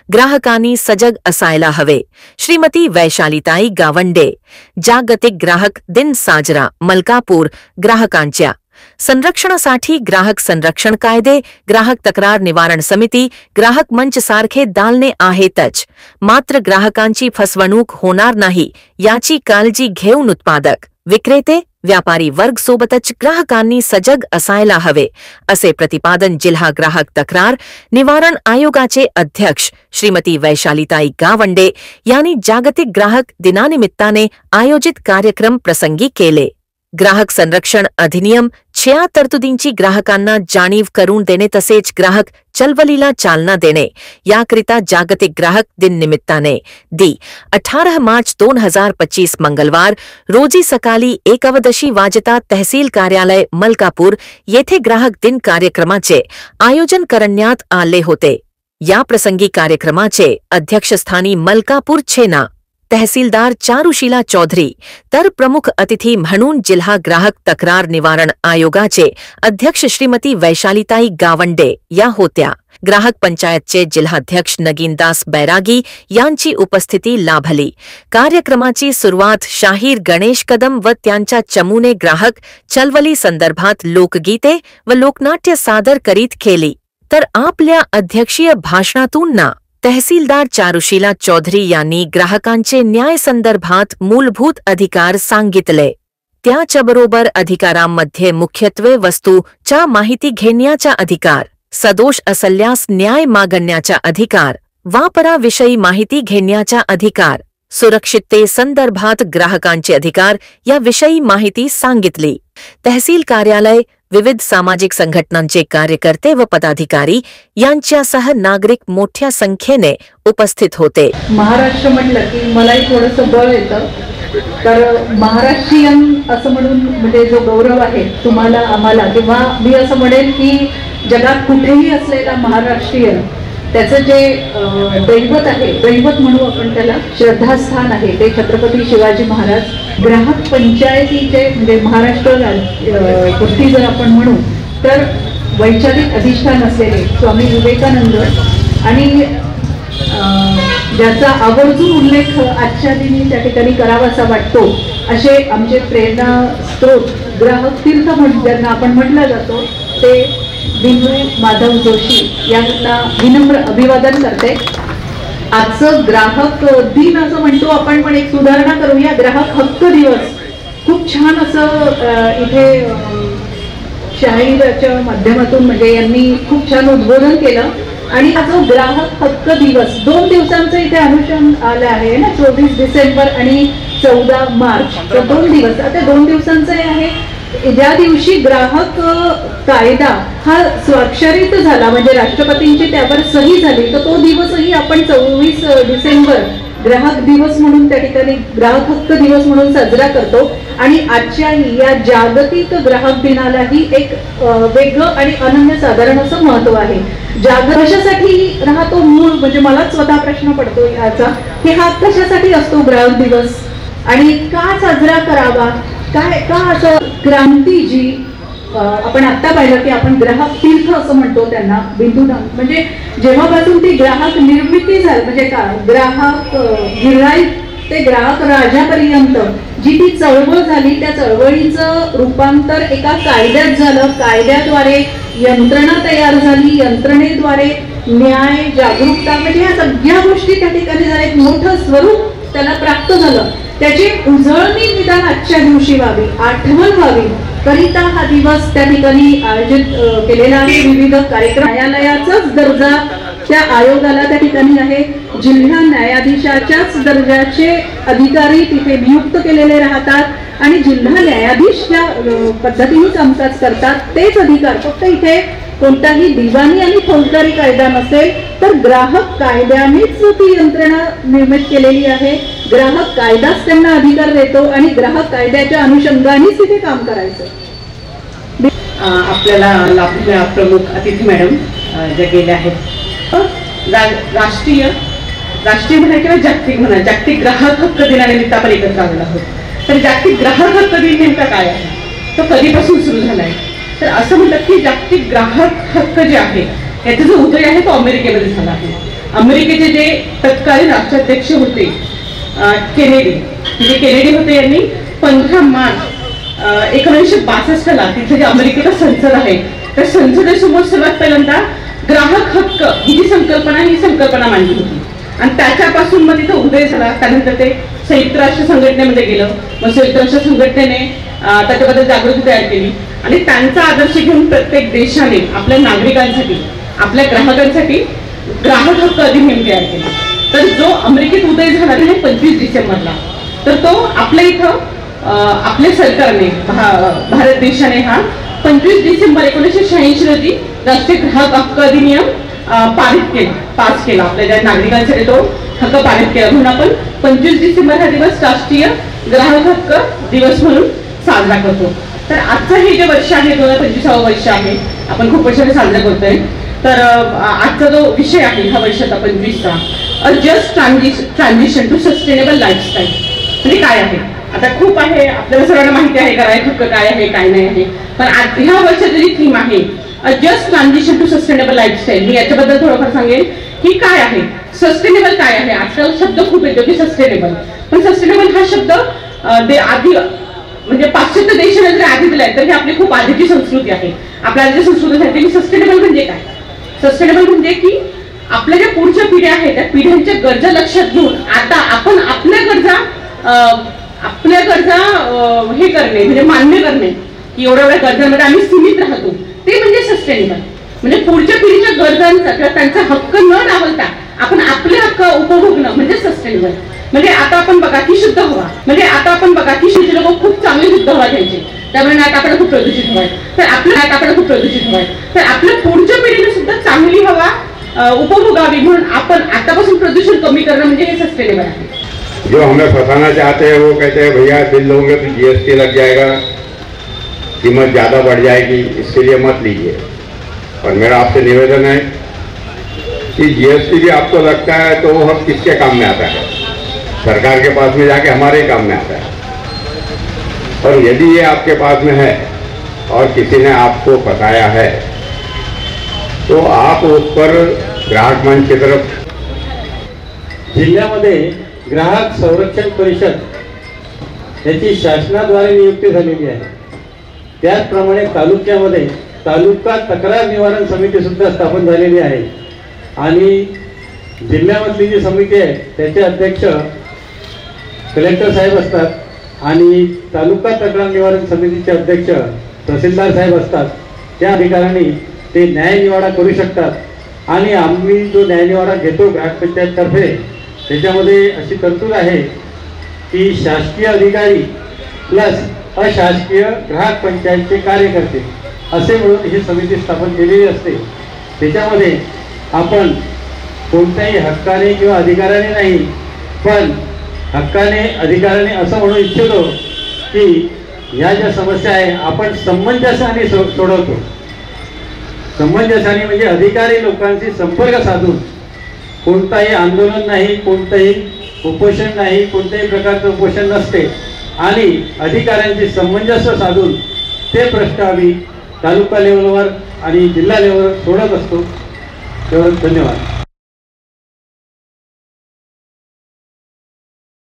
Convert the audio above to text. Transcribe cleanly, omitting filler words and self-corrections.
ग्राहकांनी सजग असायला हवे. श्रीमती वैशालीताई गावंडे. जागतिक ग्राहक दिन साजरा. मलकापूर. ग्राहकांच्या संरक्षणासाठी ग्राहक संरक्षण कायदे, ग्राहक तक्रार निवारण समिती, ग्राहक मंच सारखे दालने आहेतच, मात्र ग्राहकांची फसवणूक होणार नाही याची काळजी घेऊन उत्पादक, विक्रेते, व्यापारी वर्ग सोबतच ग्राहकांनी सजग असायला हवे, असे प्रतिपादन जिल्हा ग्राहक तक्रार निवारण आयोगाचे अध्यक्ष श्रीमती वैशालीताई गावंडे यांनी जागतिक ग्राहक दिनानिमित्ताने आयोजित कार्यक्रम प्रसंगी केले. ग्राहक संरक्षण अधिनियम 6 तरतुदींची ग्राहकांना जाणीव करून देणे तसेच ग्राहक चळवळीला चालना देणे याकरिता जागतिक ग्राहक दिन निमित्ताने 18 मार्च 2025 मंगळवार रोजी सकाळी 1:15 वाजता तहसील कार्यालय मलकापूर येथे ग्राहक दिन कार्यक्रमाचे आयोजन करण्यात आले होते. या प्रसंगी कार्यक्रमाचे अध्यक्षस्थानी मलकापूर छेना तहसीलदार चारुशीला चौधरी तर प्रमुख अतिथी म्हणून जिल्हा ग्राहक तक्रार निवारण आयोगाचे अध्यक्ष श्रीमती वैशालीताई गावंडे या होत्या. ग्राहक पंचायतचे जिल्हाध्यक्ष नगीनदास बैरागी यांची उपस्थिती लाभली. कार्यक्रमाची सुरुवात शाहीर गणेश कदम व त्यांच्या चमूने ग्राहक चळवळी संदर्भात लोकगीते व लोकनाट्य सादर करीत केली, तर आपल्या अध्यक्षीय भाषणातून तहसीलदार चारुशीला चौधरी यांनी ग्राहकांचे न्याय संदर्भात मूलभूत अधिकार सांगितले. त्याच्याबरोबर अधिकारांमध्ये मुख्यत्वे वस्तूच्या माहिती घेण्याचा अधिकार, सदोष असल्यास न्याय मागण्याचा अधिकार, वापराविषयी माहिती घेण्याचा अधिकार, सुरक्षितते संदर्भात ग्राहकांचे अधिकार याविषयी माहिती सांगितली. तहसील कार्यालय, विविध सामाजिक संघटनांचे कार्यकर्ते व पदाधिकारी यांच्यासह नागरिक मोठ्या संख्येने उपस्थित होते. महाराष्ट्र म्हटलं की मलाही थोडंसं बळ येतं, तर महाराष्ट्रीयन असं म्हणून म्हणजे जो गौरव आहे तुम्हाला आम्हाला, किंवा मी असं म्हणेन की जगात कुठेही असलेला महाराष्ट्रीयन त्याचं जे दैवत आहे, दैवत म्हणू आपण त्याला, श्रद्धास्थान आहे ते छत्रपती शिवाजी महाराज. ग्राहक पंचायतीचे म्हणजे महाराष्ट्र गोष्टी जर आपण म्हणू तर वैचारिक अधिष्ठान असलेले स्वामी विवेकानंद आणि ज्याचा आवर्जून उल्लेख आजच्या दिनी त्या ठिकाणी करावासा वाटतो असे आमचे प्रेरणा स्त्रोत ग्राहक तीर्थ ज्यांना आपण म्हटलं जातो ते बिंदू माधव जोशी यांना विनम्र अभिवादन करते. आजचं ग्राहक दिन असं म्हणतो आपण, पण एक सुधारणा करूया, ग्राहक हक्क दिवस. खूप छान असं इथे शाहीरच्या माध्यमातून म्हणजे यांनी खूप छान उद्बोधन केलं. आणि हा जो ग्राहक हक्क दिवस 2 दिवसांचं इथे अनुषंग आलं आहे ना, 24 डिसेंबर आणि 14 मार्च, तर 2 दिवस. आता 2 दिवसांचं हे आहे ज्या दिवशी ग्राहक कायदा हा स्वाक्षरित झाला, म्हणजे राष्ट्रपतींची त्यावर सही झाली, तर तो दिवसही आपण 24 डिसेंबर ग्राहक दिवस म्हणून त्या ठिकाणी ग्राहक हक्क दिवस म्हणून साजरा करतो. आणि आजच्या या जागतिक ग्राहक दिनालाही एक वेगळं आणि अनन्यसाधारण असं महत्व आहे. कशासाठी राहतो मूळ, म्हणजे मला स्वतः प्रश्न पडतो याचा की हा कशासाठी असतो ग्राहक दिवस आणि का साजरा करावा, काय का असं. क्रांती जी आपण आता पाहिलं की आपण ग्राहक तीर्थ असं म्हणतो त्यांना, बिंदूदान म्हणजे जेव्हापासून ती ग्राहक निर्मिती झाली, म्हणजे का ग्राहक गिऱ्हाईक ते ग्राहक राजापर्यंत जी ती चळवळ झाली, त्या चळवळीचं रूपांतर एका कायद्यात झालं. कायद्याद्वारे यंत्रणा तयार झाली, यंत्रणेद्वारे न्याय, जागरूकता, म्हणजे या सगळ्या गोष्टी त्या ठिकाणी झाल्या. एक मोठं स्वरूप त्याला प्राप्त झालं. त्याची उजळणी निदान आजच्या दिवशी व्हावी, आठवण व्हावी करिता हा दिवस त्या ठिकाणी आयोजित केलेला आहे. विविध कार्यक्रम, न्यायालयाचाच दर्जा त्या आयोगाला त्या ठिकाणी आहे. जिल्हा न्यायाधीशाच्याच दर्जाचे अधिकारी तिथे नियुक्त केलेले राहतात आणि जिल्हा न्यायाधीश ज्या पद्धतीने कामकाज करतात तेच अधिकार. फक्त इथे कोणताही दिवाणी आणि फौजदारी कायदा नसेल, तर ग्राहक कायद्यानेच ती यंत्रणा निर्मित केलेली आहे. ग्राहक कायदाच त्यांना अधिकार देतो आणि ग्राहक कायद्याच्या अनुषंगानेच तिथे काम करायचं. आपल्याला लाभलेल्या प्रमुख अतिथी मॅडम ज्या गेल्या आहेत, राष्ट्रीय म्हणा किंवा जागतिक म्हणा, जागतिक ग्राहक हक्क दिनानिमित्त आपण एकत्र आलेलो आहोत. तर जागतिक ग्राहक हक्क दिन नेमका काय आहे, तो कधीपासून सुरू झाला आहे? तर असं म्हणतात की जागतिक ग्राहक हक्क जे आहे याचा जो उदय आहे तो अमेरिकेमध्ये झाला आहे. अमेरिकेचे जे तत्कालीन राष्ट्राध्यक्ष होते केनेडी, म्हणजे केनेडी होते, यांनी 15 मार्च 1962ला तिथे जे अमेरिकेचा संसद आहे त्या संसदेसमोर सर्वात पहिल्यांदा ग्राहक हक्क ही जी संकल्पना मांडली होती आणि त्याच्यापासून मग तिथं उदय झाला. त्यानंतर ते संयुक्त राष्ट्र संघटनेमध्ये गेलं. मग संयुक्त राष्ट्र संघटनेने त्याच्याबद्दल जागृती तयार केली आणि त्यांचा आदर्श घेऊन प्रत्येक देशाने आपल्या नागरिकांसाठी, आपल्या ग्राहकांसाठी ग्राहक हक्क अधिनियम तयार केला. तर जो अमेरिकेत उदय झाला आहे 25 डिसेंबरला, तर तो आपल्या इथं आपल्या सरकारने भारत देशाने हा 25 डिसेंबर 1986 रोजी राष्ट्रीय ग्राहक हक्क अधिनियम पास केला. आपल्या ज्या नागरिकांसाठी तो हक्क पारित केला. म्हणून आपण 25 डिसेंबर हा दिवस राष्ट्रीय ग्राहक हक्क दिवस म्हणून साजरा करतो. तर आजचं हे जे वर्ष आहे 2025 वर्ष आहे, आपण खूप वर्षाने साजरा करतोय. तर आजचा जो विषय आहे हा वर्षाचा 25चा, a just transition to sustainable lifestyle, म्हणजे काय आहे. आता खूप आहे, आपल्याला सर्वांना माहिती आहे ग्राहक हक्क काय आहे काय नाही आहे, पण ह्या वर्षाची जी थीम आहे a just transition to sustainable lifestyle, मी याच्याबद्दल थोडंफार सांगेन की काय आहे सस्टेनेबल. काय आहे, आजकाल शब्द खूप येतो की सस्टेनेबल, पण सस्टेनेबल हा शब्द आधी म्हणजे पाश्चात्य देशाने जर आधी दिलाय तर ही आपली खूप आधीची संस्कृती आहे. आपल्या आधीच्या संस्कृतीसाठी सस्टेनेबल म्हणजे काय, सस्टेनेबल म्हणजे की आपल्या ज्या पुढच्या पिढ्या आहेत त्या पिढ्यांच्या गरजा लक्षात घेऊन आता आपण आपल्या गरजा हे करणे, म्हणजे मान्य करणे की एवढ्या गरजांमध्ये आम्ही सीमित राहतो, ते म्हणजे सस्टेनेबल. म्हणजे पुढच्या पिढीच्या गरजांचा किंवा त्यांचा हक्क न डावलता आपण आपले हक्क उपभोगणं म्हणजे सस्टेनेबल. म्हणजे आता आपण बघा की शुद्ध हवा, म्हणजे आता आपण बघा की शेती लोक खूप चांगली शुद्ध हवा घ्यायची, त्यामुळे नाक आपल्याला खूप प्रदूषित हवाय, तर आपल्या पुढच्या पिढीने सुद्धा चांगली हवा उपभोगावी म्हणून आपण आतापासून प्रदूषण कमी करणं म्हणजे हे सस्टेनेबल आहे. जो हमें फंसाना चाहते हैं वो कहते हैं भैया बिल लोगे तो GST लग जाएगा, कीमत ज़्यादा बढ़ जाएगी, इसके लिए मत लीजिए. और मेरा आपसे निवेदन है कि GST भी आपको लगता है तो वो हम किसके काम में आता है, सरकार के पास में जाके हमारे ही काम में आता है. और यदि ये आपके पास में है और किसी ने आपको बताया है तो आप उस पर ग्राहक मंच की तरफ. जिल्ह्यामध्ये ग्राहक संरक्षण परिषद याची शासनाद्वारे नियुक्ती झालेली आहे. त्याचप्रमाणे तालुक्यामध्ये तालुका तक्रार निवारण समिती सुद्धा स्थापन झालेली आहे आणि जिल्ह्यामधली जी समिती आहे त्याचे अध्यक्ष कलेक्टर साहेब असतात आणि तालुका तक्रार निवारण समितीचे अध्यक्ष तहसीलदार साहेब असतात. त्या अधिकाऱ्यांनी ते न्यायनिवाडा करू शकतात आणि आम्ही जो न्यायनिवाडा घेतो ग्राहक पंचायततर्फे त्याच्यामध्ये अशी तरतूद आहे की शासकीय अधिकारी प्लस अशासकीय ग्राहक पंचायतचे कार्यकर्ते असे मिळून ही समिती स्थापन केलेली असते. त्याच्यामध्ये आपण कोणत्याही हक्काने किंवा अधिकाराने नाही, पण हक्काने अधिकाराने असं म्हणू इच्छितो की ह्या ज्या समस्या आहे आपण समंजसाने सोडवतो. समंजसाने म्हणजे अधिकारी लोकांशी संपर्क साधून, कोणताही आंदोलन नाही, कोणतंही उपोषण नाही, कोणत्याही प्रकारचं उपोषण नसते आणि अधिकाऱ्यांची सामंजस्य साधून ते प्रश्न आम्ही तालुका लेवलवर आणि जिल्हा लेवलवर सोडत असतो. धन्यवाद.